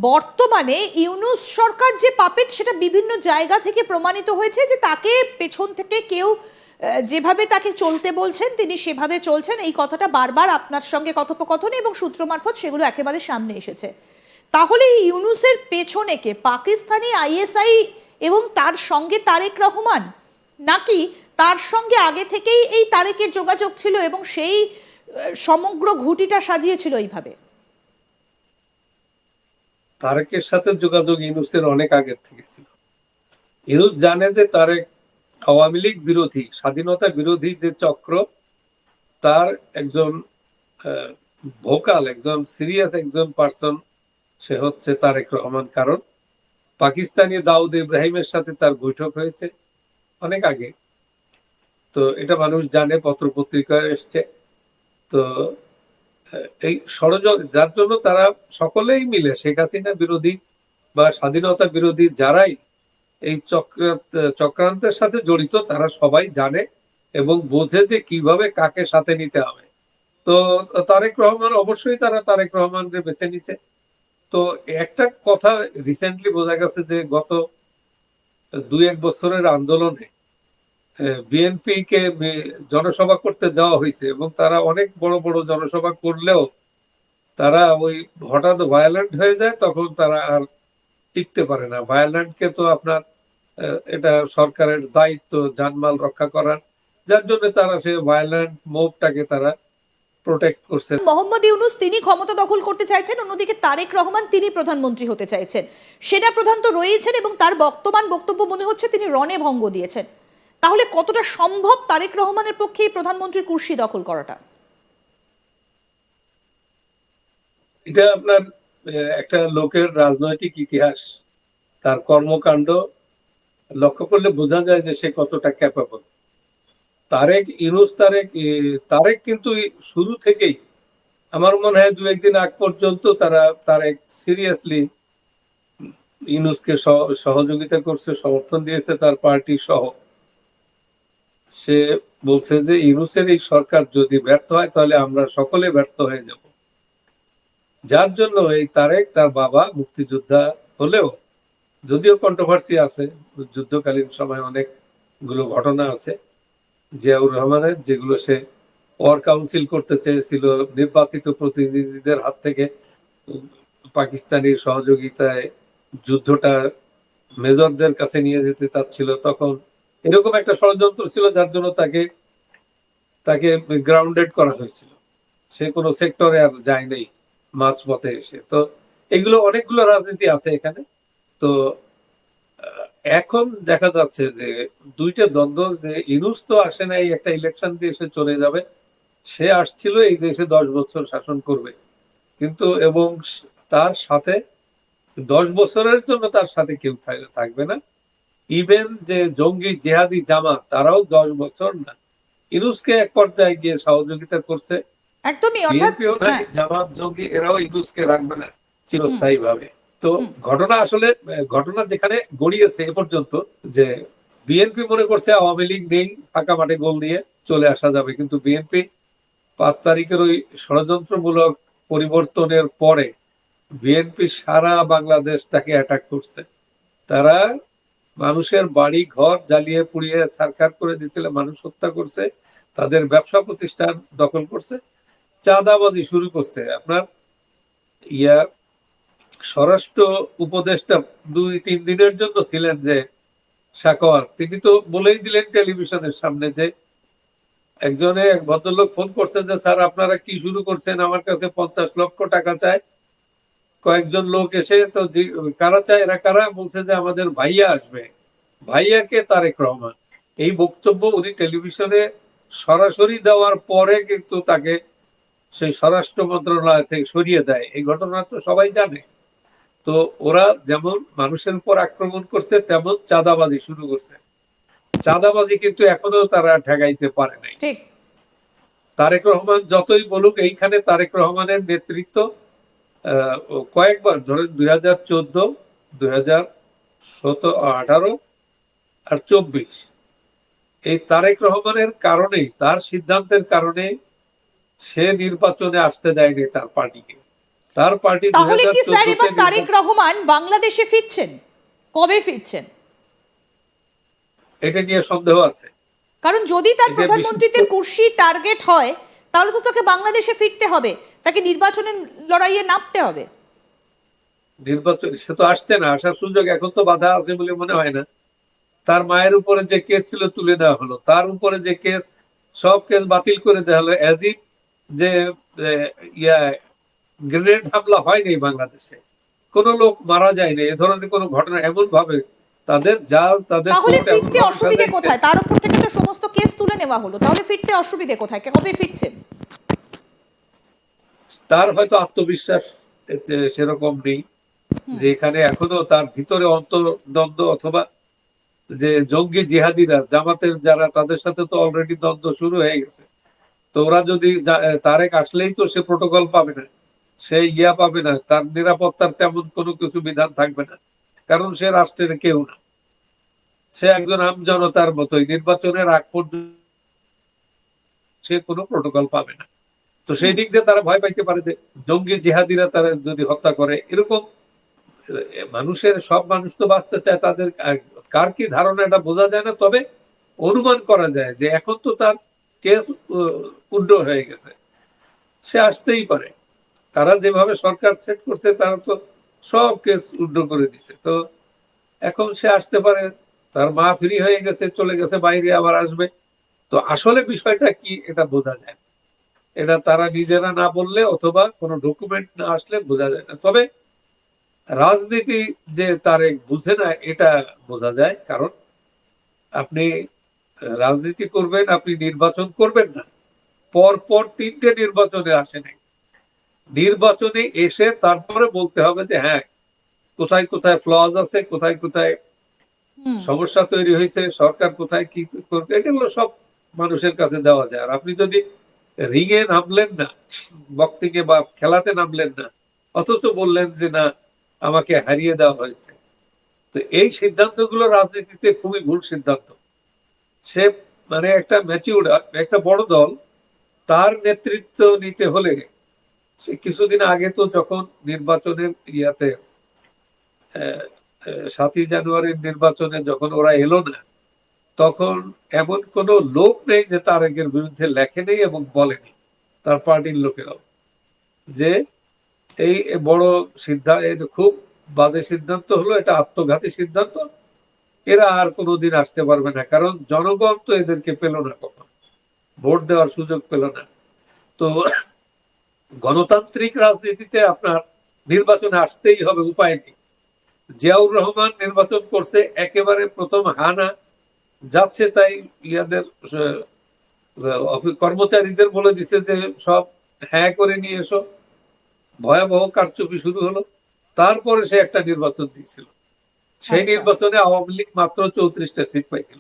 বর্তমানে ইউনূস সরকার যে পাপেট সেটা বিভিন্ন জায়গা থেকে প্রমাণিত হয়েছে যে তাকে পেছন থেকে কেউ যেভাবে তাকে চলতে বলছেন তিনি সেভাবে চলছেন, এই কথাটা বারবার আপনার সঙ্গে কথোপকথনে এবং সূত্র মারফত সেগুলো একেবারে সামনে এসেছে। তাহলে এই ইউনূসের পেছনে কে? পাকিস্তানি আইএসআই এবং তার সঙ্গে তারেক রহমান, নাকি তার সঙ্গে আগে থেকেই এই তারেকের যোগাযোগ ছিল এবং সেই সমগ্র ঘুঁটিটা সাজিয়েছিল এইভাবে? তারেকের সাথে যোগাযোগ ইউনূসের অনেক আগের থেকে ছিল। ইউনূস জানে যে তারেক আওয়ামী লীগ বিরোধী, স্বাধীনতা বিরোধী যে চক্র, তার একজন ভোকাল, একজন সিরিয়াস একজন পার্সন সে হচ্ছে তারেক রহমান। কারণ পাকিস্তানি দাউদ ইব্রাহিমের সাথে তার বৈঠক হয়েছে অনেক আগে, তো এটা মানুষ জানে, পত্র পত্রিকায় এসছে। তো এই ষড়যন্ত্র, যার জন্য তারা সকলেই মিলে, শেখ হাসিনা বিরোধী বা স্বাধীনতা বিরোধী যারাই এই চক্রান্তের সাথে জড়িত, তারা সবাই জানে এবং বোঝে যে কিভাবে কাকে সাথে নিতে হবে। তো তারেক রহমান, অবশ্যই তারা তারেক রহমানকে বেছে নিছে। তো একটা কথা রিসেন্টলি বোঝা গেছে যে গত 2-1 বছরের আন্দোলনে বিএনপি কে জনসভা করতে দেওয়া হয়েছে এবং তারা অনেক বড় বড় জনসভা করলেও তারা ওই হঠাৎ ভায়োলেন্ট হয়ে যায়, তখন তারা আর টিকতে পারে না। ভায়োলেন্টকে তো আপনার এটা সরকারের দায়িত্ব জানমাল রক্ষা করার, যার জন্য তারা সেই ভায়োলেন্ট মোভটাকে তারা প্রোটেক্ট করছে। মোহাম্মদ ইউনূস তিনি ক্ষমতা দখল করতে চাইছেন, অন্যদিকে তারেক রহমান তিনি প্রধানমন্ত্রী হতে চাইছেন। সেনা প্রধান তো রয়েছেন এবং তার বর্তমান বক্তব্য মনে হচ্ছে তিনি রণে ভঙ্গ দিয়েছেন। তাহলে কতটা সম্ভব তারেক রহমানের পক্ষে এই প্রধানমন্ত্রীর কুর্সি দখল করাটা? এটা আপনার একটা লোকের রাজনৈতিক ইতিহাস, তার কর্মকাণ্ড লক্ষ্য করলে বোঝা যায় যে সে কতটা ক্যাপাবল। তারেক ইউনূস, তারেক কিন্তু শুরু থেকেই, আমার মনে হয় 2-1 দিন আগ পর্যন্ত তারেক সিরিয়াসলি ইউনূসকে সহযোগিতা করছে, সমর্থন দিয়েছে তার পার্টি সহ। সে বলছে যে ইউনূসের এই সরকার যদি ব্যর্থ হয় তাহলে আমরা সকলে ব্যর্থ হয়ে যাব। যার জন্য এই তারেক, তার বাবা মুক্তিযোদ্ধা হলেও, যদিও কন্ট্রোভার্সি আছে, যুদ্ধকালীন সময় অনেকগুলো ঘটনা আছে জিয়াউর রহমানের, যেগুলো সে ওয়ার কাউন্সিল করতে চেয়েছিল, নির্বাচিত প্রতিনিধিদের হাত থেকে পাকিস্তানি সহযোগিতায় যুদ্ধটা মেজরদের কাছে নিয়ে যেতে চাচ্ছিল। তখন এরকম একটা ষড়যন্ত্র ছিল, যার জন্য তাকে গ্রাউন্ডেড করা হয়েছিল। সে কোনো সেক্টরে আর যায় নাই মাঝপথে এসে। তো এগুলো অনেকগুলো রাজনীতি আছে এখানে। তো এখন দেখা যাচ্ছে যে দুইটা দ্বন্দ্ব, যে ইউনূস তো আসে নাই একটা ইলেকশন দিয়ে সে চলে যাবে, সে আসছিল এই দেশে 10 বছর শাসন করবে, কিন্তু এবং তার সাথে 10 বছরের জন্য তার সাথে কেউ থাকবে না। ইভেন যে জঙ্গি জেহাদি জামাত, তারাও 10 বছর না, ইউনূসকে এক পর্যায়ে গিয়ে সহযোগিতা করছে। একদমই, অর্থাৎ বিএনপিও না, জামাত জঙ্গি এরাও ইউনূসকে রাখবে না চিরস্থায়ী ভাবে। তো ঘটনা যেখানে গড়িয়েছে এ পর্যন্ত, যে বিএনপি মনে করছে আওয়ামী লীগ নেই, ফাঁকা মাঠে গোল দিয়ে চলে আসা যাবে, কিন্তু বিএনপি 5 তারিখের ওই ষড়যন্ত্রমূলক পরিবর্তনের পরে বিএনপি সারা বাংলাদেশটাকে অ্যাটাক করছে। তারা মানুষের বাড়ি ঘর জ্বালিয়ে পুড়িয়ে ছারখার করে দিয়েছিল, মানুষ হত্যা করছে, তাদের ব্যবসা প্রতিষ্ঠান দখল করছে, চাঁদাবাজি শুরু করছে। আপনার স্বরাষ্ট্র উপদেষ্টা 2-3 দিনের জন্য ছিলেন যে সাখাওয়াত, তিনি তো বলেই দিলেন টেলিভিশনের সামনে যে এক ভদ্রলোক ফোন করছে যে স্যার আপনারা কি শুরু করছেন, আমার কাছে 50 লক্ষ টাকা চায়। কয়েকজন লোক এসে, তো কারা চায়, এরা কারা, বলছে যে আমাদের ভাইয়া আসবে। ভাইয়াকে তারেক রহমান। এই বক্তব্য উনি টেলিভিশনে সরাসরি দেওয়ার পরে কিন্তু তাকে সেই স্বরাষ্ট্র মন্ত্রণালয় থেকে সরিয়ে দেয়। এই ঘটনা তো সবাই জানে। তো ওরা যেমন মানুষের উপর আক্রমণ করছে, তেমন চাঁদাবাজি শুরু করছে। চাঁদাবাজি কিন্তু এখনো তারা ঠেকাইতে পারে নাই। ঠিক। তারেক রহমান যতই বলুক, এইখানে তারেক রহমানের নেতৃত্ব কয়েকবার ধরেন 2014, 2018 আর 24, এই তারেক রহমানের কারণেই, তার সিদ্ধান্তের কারণে সে নির্বাচনে আসতে দেয়নি তার পার্টিকে। তার পার্টি তাহলে কি স্যার 2014 এবার তারেক রহমান বাংলাদেশে ফিরছেন? কবে ফিরছেন? এটা নিয়ে সন্দেহ আছে। কারণ যদি তার এটা প্রধানমন্ত্রীত্বের কুর্সি টার্গেট হয় তাহলে তো তাকে বাংলাদেশে ফিরতে হবে, তাকে নির্বাচনের লড়াইয়ে নামতে হবে। নির্বাচন সে তো আসছে না, আসার সুযোগ এখন তো বাধা আছে বলে মনে হয় না। তার মায়ের উপরে যে কেস ছিল তুলে নেওয়া হলো, তার উপরে যে কেস, সব কেস বাতিল করে দেওয়া হলো, অ্যাজ ইফ যে ইয়া গ্রেনেড হামলা হয়নি বাংলাদেশে, কোনো লোক মারা যায়নি, এ ধরনের কোনো ঘটনা এমন ভাবে তাদের জাজ তাদের তাহলে কোর্ট এমন ফিরতে ভাবে অসুবিধে সাজাইছে। কোথায়? তার উপর থেকে তো সমস্ত কেস তুলে নেওয়া হলো, তাহলে ফিরতে অসুবিধে কোথায়? কবে ফিরছেন? তার হয়তো আত্মবিশ্বাস সেরকম নেই, যে এখানে এখনো তার ভিতরে অন্তর্দ্বন্দ্ব, অথবা যে জঙ্গি জিহাদিরা জামাতের যারা, তাদের সাথে তো অলরেডি দ্বন্দ্ব শুরু হয়ে গেছে। তো ওরা যদি তারেক আসলেই তো সে প্রোটোকল পাবে না, সে ইয়া পাবে না, তার নিরাপত্তার তেমন কোনো কিছু বিধান থাকবে না, কারণ সে রাষ্ট্রের কেউ না, সে একজন আমজনতার মতোই। নির্বাচনের আগ পর্যন্ত সে কোনো প্রোটোকল পাবে না। তো সেই দিক দিয়ে তারা ভয় পাইতে পারে যে জঙ্গি জিহাদিরা তারা যদি হত্যা করে, এরকম মানুষের, সব মানুষ তো বাঁচতে চায়, তাদের কার কি ধারণা এটা বোঝা যায় না, তবে অনুমান করা যায় যে এখন তো তার কেস উড্ড হয়ে গেছে, সে আসতেই পারে। তারা যেভাবে সরকার সেট করছে, তারা তো সব কেস উড্ড করে দিছে, তো এখন সে আসতে পারে। তার মা ফ্রি হয়ে গেছে, চলে গেছে বাইরে, আবার আসবে। তো আসলে বিষয়টা কি এটা বোঝা যায় না। এটা তারা নিজেরা না বললে অথবা কোনো ডকুমেন্ট না আসলে বোঝা যায় না। তবে রাজনীতি যে তারেক বুঝে না এটা বোঝা যায়, কারণ আপনি রাজনীতি করবেন, আপনি নির্বাচন করবেন না, পর পর 3টে নির্বাচনে আসেন, নির্বাচনে এসে তারপরে বলতে হবে যে হ্যাঁ, কোথায় কোথায় ফ্লজ আছে, কোথায় কোথায় সমস্যা তৈরি হয়েছে, সরকার কোথায় কি করবে, এগুলো সব মানুষের কাছে দেওয়া যায়। আর আপনি যদি রিঙে নামলেন না, বক্সিং এ বা খেলাতে নামলেন না, অথচ বললেন যে না, আমাকে হারিয়ে দেওয়া হয়েছে, তো এই সিদ্ধান্তগুলো রাজনীতিতে খুবই ভুল সিদ্ধান্ত। সে মানে একটা ম্যাচিউর, একটা বড় দল, তার নেতৃত্ব নিতে হলে সে কিছুদিন আগে তো যখন নির্বাচনের ইয়াতে 7ই জানুয়ারির নির্বাচনে যখন ওরা এলো না, তখন এমন কোন লোক নেই যে তারেকের বিরুদ্ধে লেখেনি এবং বলেনি, তার পার্টির লোকেরাও, যে এই বড় সিদ্ধান্ত, খুব বাজে সিদ্ধান্ত হলো, এটা আত্মঘাতী সিদ্ধান্ত, এরা আর কোনোদিন আসতে পারবে না, কারণ জনগণ তো এদেরকে পেল না, কখন ভোট দেওয়ার সুযোগ পেল না। তো গণতান্ত্রিক রাজনীতিতে আপনার নির্বাচনে আসতেই হবে, উপায় নেই। জিয়াউর রহমান নির্বাচন করছে, একেবারে প্রথম হানা যাচ্ছে তাই ইয়াদের কর্মচারীদের বলে দিছে যে সব হ্যাঁ করে নিয়ে এসো, ভয়াবহ কারচুপি শুরু হলো। তারপরে সে একটা নির্বাচন দিয়েছিল, সেই আচ্ছা। নির্বাচনে আওয়ামী লীগ মাত্র 34টা সিট পাইছিল।